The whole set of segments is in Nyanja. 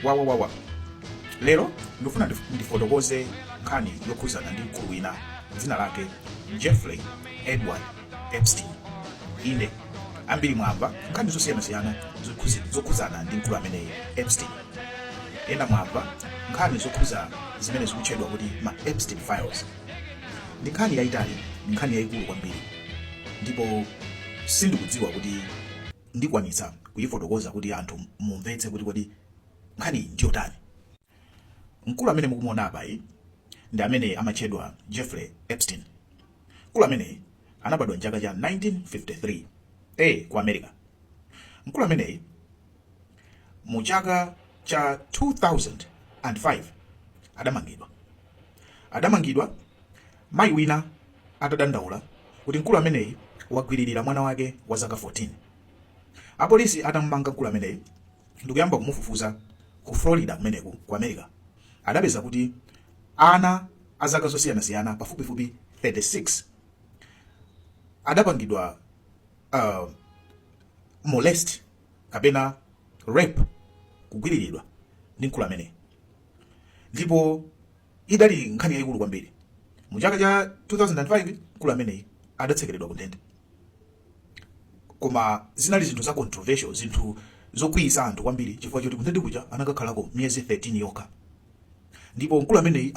wawa lero ndifuna ndifotokoze nkhani yokhuzana ndi mkulu wina dzina lake Jeffrey Edward Epstein. Ine ambiri mwamva nkhani zosiyanasiyana zokhuzana ndi mkulu ameneyi Epstein. Ena mwamva nkhani zokhuza zimene zikutchedwa kuti ma Epstein files. Ndi nkhani yayitali, ndi nkhani yayikulu kwambiri, ndipo sindikudziwa kuti ndikwanitsa kuyifotokoza kuti anthu mumvetse kuti kodi nkhani ndiyotani. Mkulu amene mukumuona apa ndi amene amatchedwa Jeffrey Epstein. Mkulu amene anabadwa mchaka cha 1953 ku America. Mkulu amene mu chaka cha 2005 adamangidwa mayi wina atadandaula kuti mkulu ameneyi wagwiririra mwana wake wa zaka 14. Apolisi atamumanga mkulu ameneyi ndikuyamba kumufufuza ku Florida kumeneku ku America, adapeza kuti ana azaka zosiyanasiyana pafupifupi 36 adapangidwa molest kapena rape, kugwiriridwa ndi mkulu ameneyi. Ndipo idali nkhani yayikulu kwambiri. Mu chaka cha 2005 mkulu ameneyi adatsekeredwa ku ndende. Koma zinali zinthu za controversial, zinthu zokwiyisa anthu kwambiri chifukwa choti ku ndende kuja anakakhalako miyezi 13 yokha. Ndipo mkulu ameneyi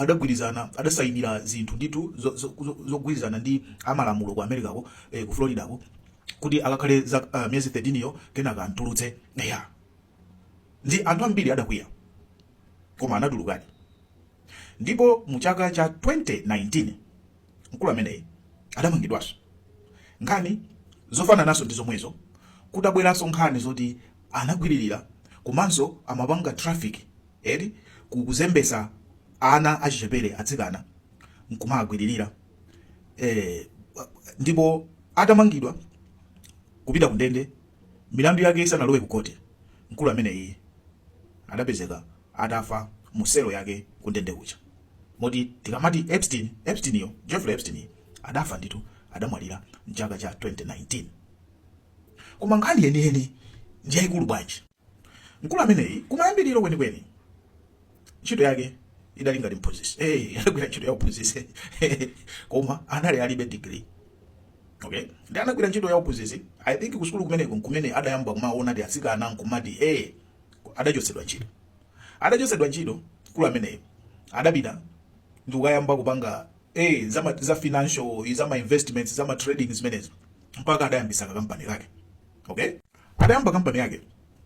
adasayinira zinthu nditu zogwirizana ndi amalamulo ku America ko ku Florida ko kuti akakhale za miyezi 13 yo kenaka antulutse. Ndi anthu ambiri adakwiya koma anatulukadi. Ndipo mu chaka cha 2019 mkulu ameneyi adamangidwanso. Nkhani zofanananso ndi zomwezo, kudabweranso nkhani zoti anagwiririra komanso amapanga traffic kuzembesa ana achichepere atsikana nkumagwiririra. Ndipo atamangidwa kupita ku ndende, milandu yake isanalowe ku koti, mkulu ameneyi adapezeka atafa mu selo yake ku ndende kuja. Moti tikamati Epstein Jeffrey Epstein adafa nditu, adamwalira mchaka cha 2019. Koma nkhani yeniyeni ndi yayikulu bwanji. Mkulu ameneyi kumayambiriro kwenikweni ntchito yake idali ngati mphunzitsi. Anagwira ntchito ya uphunzitsi koma anali alibe degree. Ndi anagwira ntchito ya uphunzitsi, I think ku sukulu kumene adayamba kumaona ndi atsikana nkumati adachotsedwa ntchito. Mkulu ameneyi adapita ndi kukayamba kupanga za financial, za investments, za trading zimenezo, mpaka adayambisa kampani yake. Adayamba kampani yake,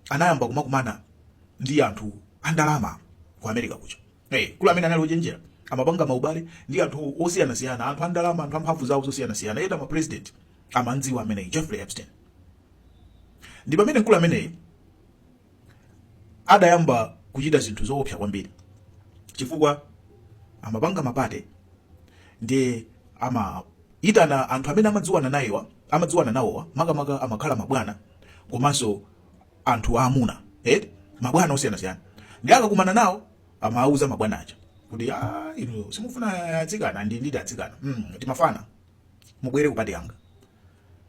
anayamba kumakumana ndi anthu andalama ku America kuja. Mkulu amene anali ochenjera, amapanga maubale ndi anthu osiyanasiyana, anthu andalama, anthu amphamvu zawo zosiyanasiyana, ena ma president amandziwa ameneyi Jeffrey Epstein. Ndi pamene mkulu ameneyi adayamba kuchita zinthu zoopsa kwambiri, chifukwa amapanga mapate ndi amaitana anthu amene amadziwana nawowa, makamaka amakhala mabwana komanso anthu aamuna, mabwana osiyanasiyana. Ndi akakumana nawo amauza mabwana aja kuti inu simufuna atsikana, ndi atsikana timafana, mubwere kupate yanga.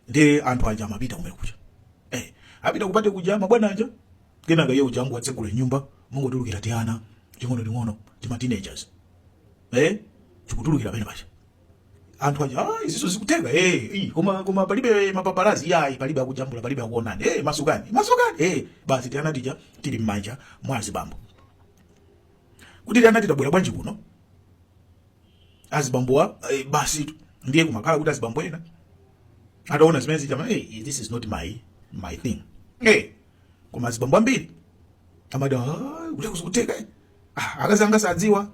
Ndi anthu aja amapita kumene kuja, apita kupate kuja mabwana aja, kenaka iye uja angu atsegula nyumba, mungotulukira tiana ting'ono tima teenagers, tikutulukira pene paja. Anthu aja iziso zikuteka, koma palibe mapaparazi, palibe akujambula, palibe akuonani, masukani, basi tiana tija tili mmanja mwa azibambo. Kuti tiana titabwera bwanji kuno azibambowa, basi ndiye kumakhala kuti azibambo ena ataona zimene zija, this is not my thing. Koma azibambo ambiri amada kuti kuzikuteka, akazanga sadziwa,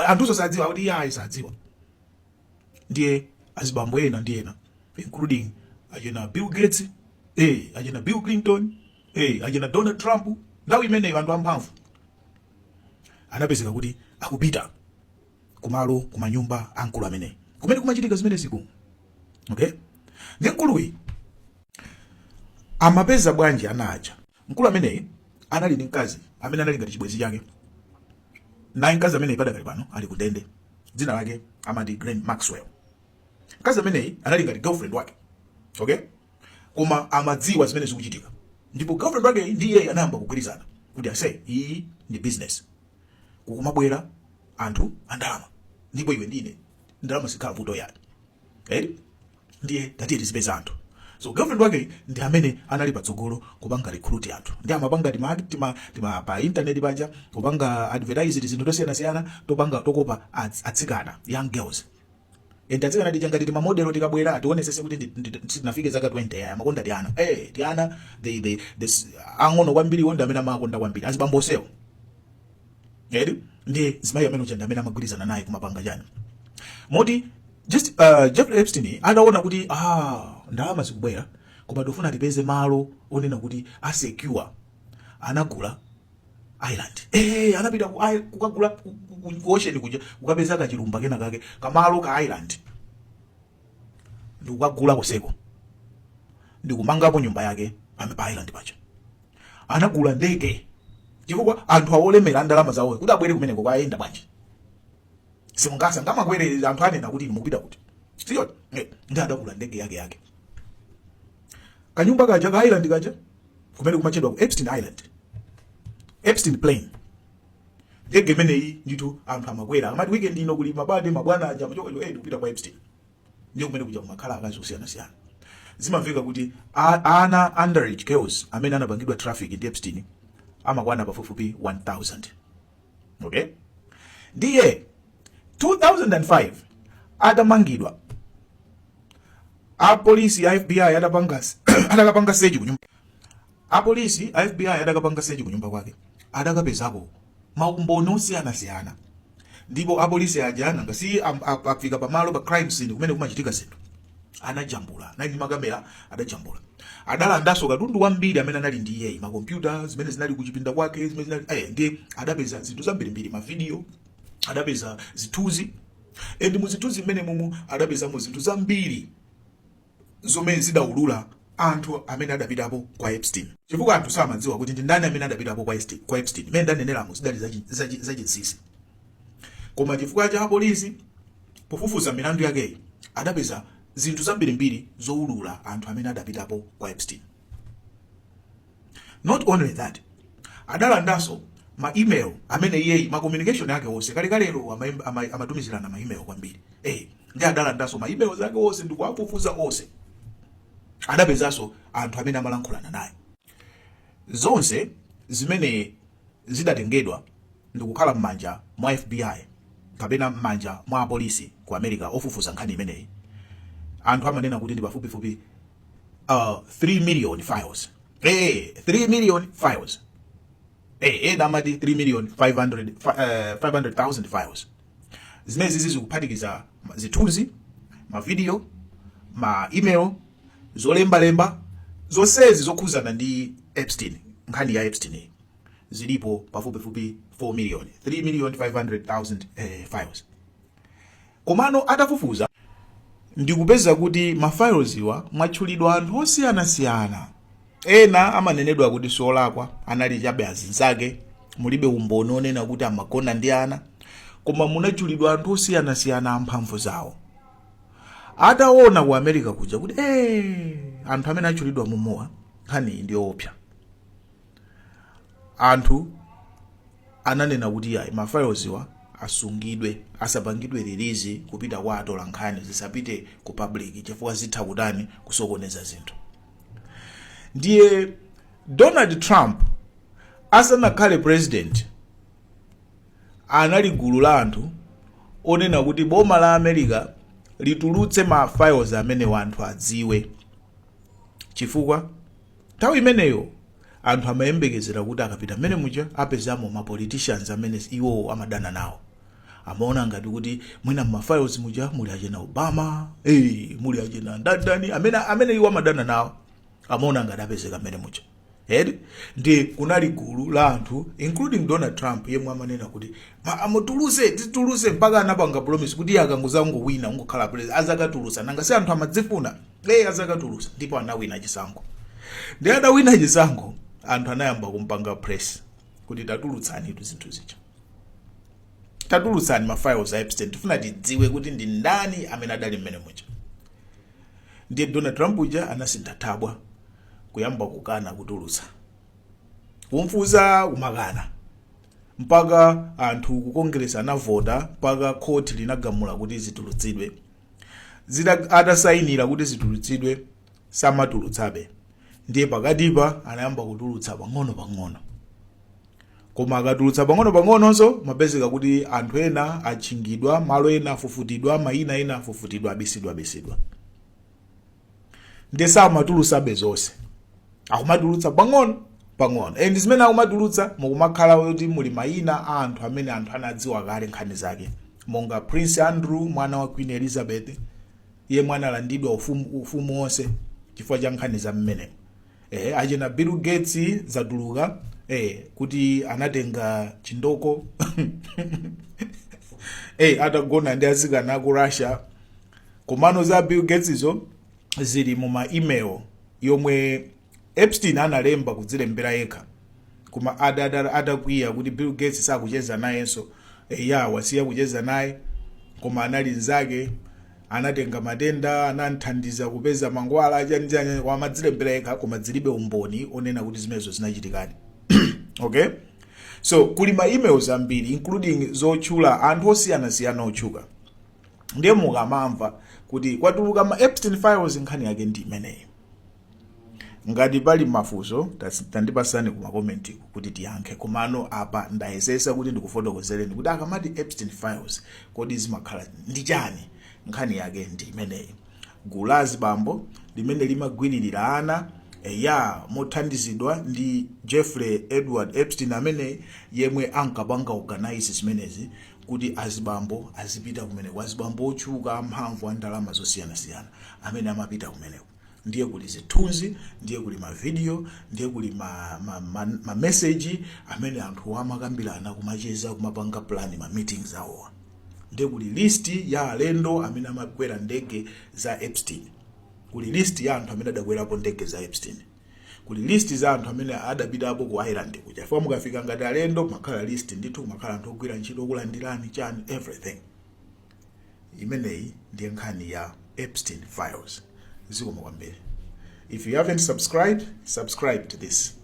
anthuso sadziwa kuti sadziwa. Ndiye azibambo ena ndi ena, including ajena Bill Gates, ajena Bill Clinton, ajena Donald Trump, ndawo imeneyo anthu amphamvu anapezeka kuti akupita kumalo kumanyumba ankulu ameneyi kumene kumachitika zimene ziku. Ndi mkuluyi amapeza bwanji anaja. Mkulu ameneyi anali ndi mkazi amene anali ngati chibwenzi chake, naye mkazi ameneyi padakali pano ali ku ndende, dzina lake amati Ghislaine Maxwell. Mkazi ameneyi anali ngati girlfriend wake, koma amadziwa zimene zikuchitika. Ndipo girlfriend wake ndiye anayamba kugwirizana kuti ase iyi ndi business kukumabwera anthu andalama ndipo iwe ndine ndalama sikhala vuto yani ndiye tatiye tizipeza anthu. So girlfriend wake ndi amene anali patsogolo kupanga recruit anthu, ndi amapanga tima pa internet panja kupanga advertise zinthu tosiyana-siyana topanga tokopa atsikana young girls. Atsikana dijanga tima model tikabwera ationesese kuti tinafike zaka 20 ya makonda Diana. Diana the angono kwambiri wonda amene amakonda kwambiri azibambosewo. Ndi zimayi amene uchanda amene amagwirizana naye kumapanga chani. Moti just Jeffrey Epstein adaona kuti ndalama zikubwera koma dofuna tipeze malo onena kuti asecure, anagula island. Anapita kukagula ku ocean kuja kukapeza kachilumba kena kake kamalo ka island ndikukagula kuseko ndikumangapo nyumba yake pa island pacha. Anagula ndege chifukwa anthu awolemera ndalama zawo kuti abwere kumeneko kwayenda bwanji. Simungasa ngamakwere anthu anena kuti mukupita kuti siyo ndi adagula ndege yake kanyumba kaja ka island kaja kumene kumachedwa ku Epstein Island, Epstein plane. Ndege imeneyi ndithu anthu amakwera amati weekend ino kuli mabade mabwana aja machokocho kupita kwa Epstein. Ndiyo kumene kuja kumakhala akazi osiyana-siyana. Zimamveka kuti ana underage girls amene anapangidwa traffic ndi Epstein amakwana pafupifupi 1000. Ndiye 2005 adamangidwa apolisi ya FBI adakapanga search kunyumba. Apolisi ya FBI adakapanga search kunyumba kwake. Adakapezako maumboni osiyana-siyana. Ndipo apolisi ajana ngasi afika pamalo pa crime scene kumene kumachitika zinthu. Anajambula, ndi makamera adajambula. Adalandaso katundu wambiri amene anali ndi iye, ma computers zimene zinali kuchipinda kwake, zimene zinali ndi adapeza zinthu zambirimbiri, ma video, adapeza zithunzi. Ndi muzithunzi mmene mumu adapeza mu zinthu zambiri zomwe zidaulula anthu amene adapitapo kwa Epstein. Chifukwa anthu samadziwa kuti ndi ndani amene adapitapo kwa Epstein. Mmene ndaneneramu zidali zachinsinsi. Koma chifukwa cha apolisi pofufuza milandu yake adapeza zinthu zambirimbiri zoulula anthu amene adapitapo kwa Epstein. Not only that, adalandaso ma email amene iye ma communication yake wose kalekalero amatumizirana ma email kwambiri. Ndi adalandaso ma email zake wose ndikuafufuza wose. Adapezaso anthu amene amalankhulana naye. Zonse zimene zidatengedwa ndikukhala m'manja mwa FBI kapena m'manja mwa apolisi ku America ofufuza nkhani imeneyi. Anthu amanena kuti ndi pafupifupi 3 million files. 3 million files. Amati 3,500,000 files. Zinezi zikuphatikiza zithunzi, ma video, ma email, zolemba zonsezi zokhuzana ndi Epstein, nkhani ya Epstein. Zilipo pafupifupi 4 million, 3,500,000 files. Komano atafufuza ndikupeza kuti ma files iwa mwatchulidwa anthu osiyana-siyana. Ena amanenedwa kuti solakwa anali chabe azinzake, mulibe umboni onena kuti amagona ndi ana, koma munatchulidwa anthu osiyana-siyana amphamvu zawo. Ataona ku America kuja kuti anthu amene atchulidwa mumuwa nkhani ndi opsa. Anthu ananena kuti ma files iwa asungidwe, asapangidwe release kupita kwa atola nkhani, zisapite ku public chifukwa zitha kutani kusokoneza zinthu. Ndiye Donald Trump asanakhale president anali gulu la anthu onena kuti boma la America litulutse ma files amene wanthu adziwe. Chifukwa nthawi imeneyo anthu amayembekezera kuti akapita mmene muja apezamo ma politicians amene iwo amadana nawo. Amaona ngati kuti mwina ma files muja muli achena Obama, muli achena ndani amene iwo amadana nawo. Amaona ngati apezeka mmene muja. Ndi kunali gulu la anthu including Donald Trump yemwe amanena kuti tituluse mpaka anapanga promise kuti akanguza ngowina ngokhala president azakatulusa nanga si anthu amadzifuna azakatulusa, ndipo anawina chisankho. Ndi adawina chisankho anthu anayamba kumpanga press kuti tatulutsani zinthu zija, tatulutsani ma files a Epstein, tifuna tidziwe kuti ndi ndani amene adali mmene muja. Ndiye Donald Trump uja anasintha thabwa kuyamba kukana kutulutsa. kumfuza kumakana mpaka anthu kukongresa anavota mpaka khoti linagamula kuti zitulutsidwe. Atasayinira kuti zitulutsidwe samatulutsabe, ndiye pakatipa anayamba kutulutsa pang'ono. Koma akatulutsa pang'ono mapezeka kuti anthu ena atchingidwa, malo ena afufutidwa, mayina ena afufutidwa, abisidwa. Ndiye samatulutsabe zonse, akumatulutsa pang'ono. And zimene akumatulutsa mukumakhala kuti muli mayina a anthu amene anthu anadziwa kale nkhani zake, monga Prince Andrew mwana wa Queen Elizabeth, iye mwana alandidwa ufumu wonse chifukwa cha nkhani za mmene. Achena Bill Gates zatuluka kuti anatenga chindoko atagona ndi azikana ku Russia. Komano za Bill Gates izo zili mu ma email yomwe Epstein analemba kudzilembera yekha, koma adakwiya kuti Bill Gates sakucheza nayenso. Wasiya kucheza naye, koma anali nzake, anatenga matenda, ananthandiza kupeza mangwala chanjani, wamadzilembera yekha, koma zilibe umboni onena kuti zimenezo zinachitikadi. Okay, so kuli ma emails ambiri including zochula anthu osiyana otchuka. Ndiye mukamamva kuti kwatuluka ma Epstein files nkhani yake ndi imeneyi. Ngati pali mafunso tandipasani ku makomenti kuti tiyankhe. Komano apa ndayesesa kuti ndikufotokozereni kuti akamati Epstein files kodi zimakhala ndi chani, nkhani yake ndi imeneyi. Gulu la azibambo limene limagwiririra ana mothandizidwa ndi Jeffrey Edward Epstein amene yemwe ankapanga organize zimenezi kuti azibambo azipita kumene, azibambo otchuka amphamvu a ndalama zosiyana amene amapita kumeneko. Ndiye kuli zithunzi, ndiye kuli ma video, ndiye kuli ma message amene anthu amakambirana kumacheza kumapanga plan ma meetings awo. Ndiye kuli list ya alendo amene amakwera ndege za Epstein. Kuli list ya anthu amene adakwerapo ndege za Epstein. Kuli list za anthu amene adapitapo ku Ireland kuja. Chifukwa mukafika ngati alendo makhala list ndithu, makhala anthu ogwira ntchito okulandirani chani everything. Imeneyi ndiye nkhani ya Epstein files. Zikomo kwambiri. If you haven't subscribed, subscribe to this.